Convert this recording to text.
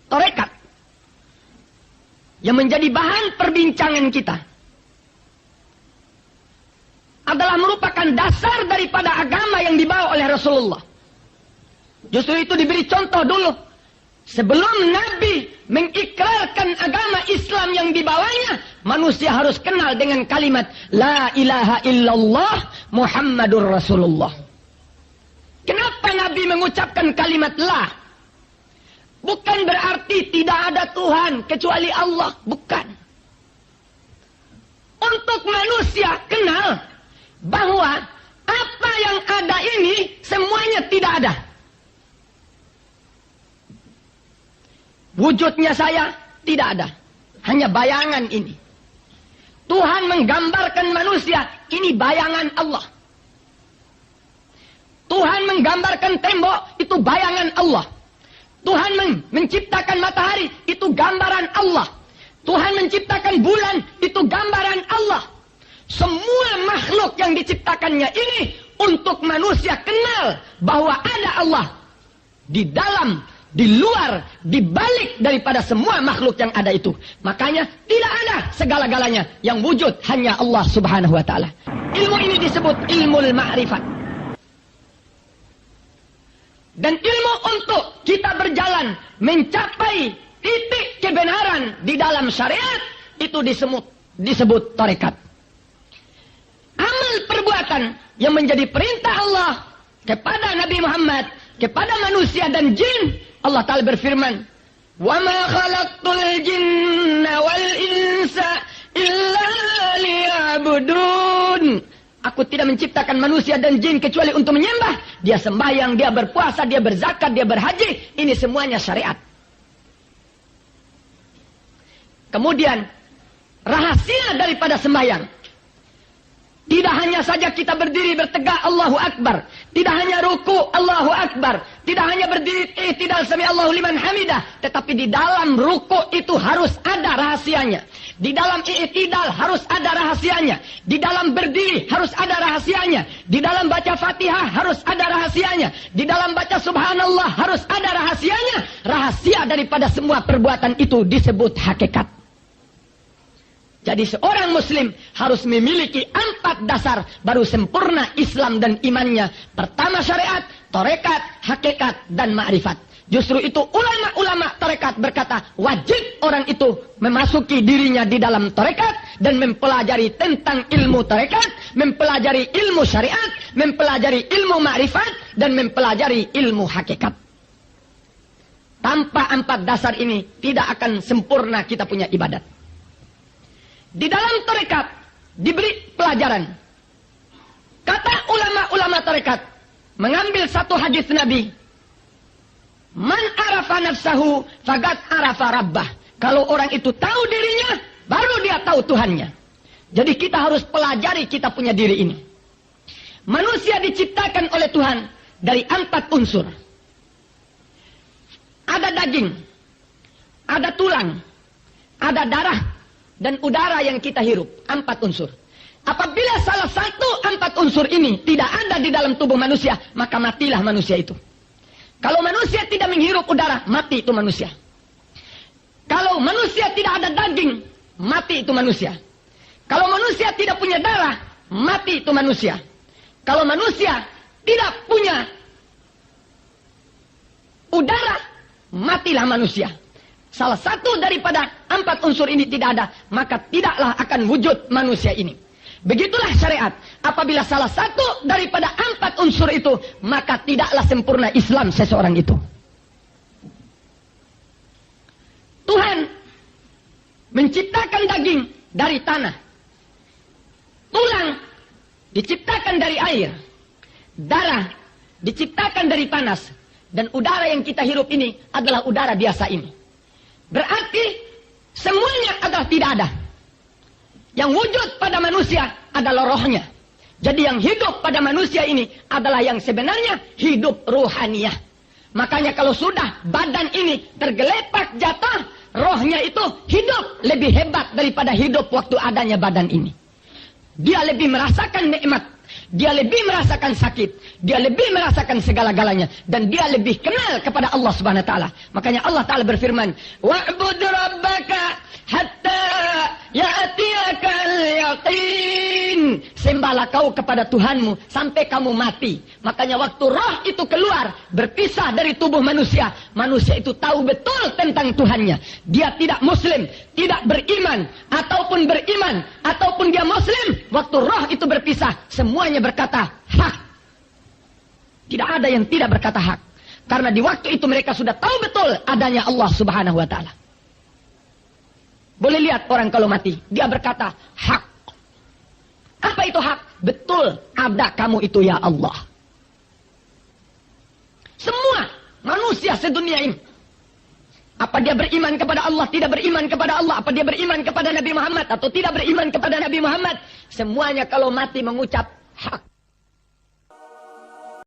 tarekat yang menjadi bahan perbincangan kita adalah merupakan dasar daripada agama yang dibawa oleh Rasulullah. Justru itu diberi contoh dulu. Sebelum Nabi mengikrarkan agama Islam yang dibawanya, manusia harus kenal dengan kalimat La ilaha illallah Muhammadur Rasulullah. Kenapa Nabi mengucapkan kalimat La? Bukan berarti tidak ada Tuhan kecuali Allah. Bukan. Untuk manusia kenal bahwa apa yang ada ini semuanya tidak ada. Wujudnya saya tidak ada. Hanya bayangan ini. Tuhan menggambarkan manusia. Ini bayangan Allah. Tuhan menggambarkan tembok. Itu bayangan Allah. Tuhan menciptakan matahari. Itu gambaran Allah. Tuhan menciptakan bulan. Itu gambaran Allah. Semua makhluk yang diciptakannya ini untuk manusia kenal bahwa ada Allah. Di dalam, di luar, di balik daripada semua makhluk yang ada itu. Makanya tidak ada segala-galanya. Yang wujud hanya Allah subhanahu wa ta'ala. Ilmu ini disebut ilmu ma'rifat. Dan ilmu untuk kita berjalan mencapai titik kebenaran di dalam syariat itu disebut tarekat. Amal perbuatan yang menjadi perintah Allah kepada Nabi Muhammad, kepada manusia dan jin, Allah Ta'ala berfirman, وَمَا خَلَقْتُ الْجِنَّ وَالْإِنسَ إِلَّا لِيَعْبُدُونَ. Aku tidak menciptakan manusia dan jin kecuali untuk menyembah. Dia sembahyang, dia berpuasa, dia berzakat, dia berhaji. Ini semuanya syariat. Kemudian, rahasia daripada sembahyang. Tidak hanya saja kita berdiri bertegak Allahu Akbar. Tidak hanya ruku Allahu Akbar. Tidak hanya berdiri i'tidal sami Allahu liman hamidah. Tetapi di dalam ruku itu harus ada rahasianya. Di dalam i'tidal harus ada rahasianya. Di dalam berdiri harus ada rahasianya. Di dalam baca Fatihah harus ada rahasianya. Di dalam baca Subhanallah harus ada rahasianya. Rahasia daripada semua perbuatan itu disebut hakikat. Jadi seorang muslim harus memiliki 4 dasar baru sempurna Islam dan imannya. Pertama syariat, tarekat, hakikat, dan ma'rifat. Justru itu ulama-ulama tarekat berkata wajib orang itu memasuki dirinya di dalam tarekat dan mempelajari tentang ilmu tarekat, mempelajari ilmu syariat, mempelajari ilmu ma'rifat, dan mempelajari ilmu hakikat. Tanpa 4 dasar ini tidak akan sempurna kita punya ibadat. Di dalam tarekat diberi pelajaran. Kata ulama-ulama tarekat mengambil satu hadis Nabi. Man arafa nafsahu faqad arafa rabbah. Kalau orang itu tahu dirinya, baru dia tahu Tuhannya. Jadi kita harus pelajari kita punya diri ini. Manusia diciptakan oleh Tuhan dari 4 unsur. Ada daging, ada tulang, ada darah, dan udara yang kita hirup. 4 unsur. Apabila salah satu 4 unsur ini tidak ada di dalam tubuh manusia, maka matilah manusia itu. Kalau manusia tidak menghirup udara, mati itu manusia. Kalau manusia tidak ada daging, mati itu manusia. Kalau manusia tidak punya darah, mati itu manusia. Kalau manusia tidak punya udara, matilah manusia. Salah satu daripada 4 unsur ini tidak ada, maka tidaklah akan wujud manusia ini. Begitulah syariat. Apabila salah satu daripada 4 unsur itu, maka tidaklah sempurna Islam seseorang itu. Tuhan menciptakan daging dari tanah. Tulang diciptakan dari air. Darah diciptakan dari panas. Dan udara yang kita hirup ini adalah udara biasa ini. Berarti semuanya adalah tidak ada. Yang wujud pada manusia adalah rohnya. Jadi yang hidup pada manusia ini adalah yang sebenarnya hidup ruhaniyah. Makanya kalau sudah badan ini tergeletak jatuh, rohnya itu hidup lebih hebat daripada hidup waktu adanya badan ini. Dia lebih merasakan nikmat Dia lebih merasakan sakit. Dia lebih merasakan segala-galanya. Dan dia lebih kenal kepada Allah Subhanahu Wa Taala. Makanya Allah Ta'ala berfirman, wa'bud rabbaka hatta ya'tiyakal yaqin. Sembahlah kau kepada Tuhanmu sampai kamu mati. Makanya waktu roh itu keluar, berpisah dari tubuh manusia, manusia itu tahu betul tentang Tuhannya. Dia tidak muslim, tidak beriman, ataupun beriman, ataupun dia muslim. Waktu roh itu berpisah, semuanya berkata hak. Tidak ada yang tidak berkata hak. Karena di waktu itu mereka sudah tahu betul adanya Allah Subhanahu Wa Ta'ala. Boleh lihat orang kalau mati, dia berkata hak. Apa itu hak? Betul, ada kamu itu ya Allah. Semua manusia sedunia ini, apa dia beriman kepada Allah, tidak beriman kepada Allah, apa dia beriman kepada Nabi Muhammad atau tidak beriman kepada Nabi Muhammad, semuanya kalau mati mengucap hak.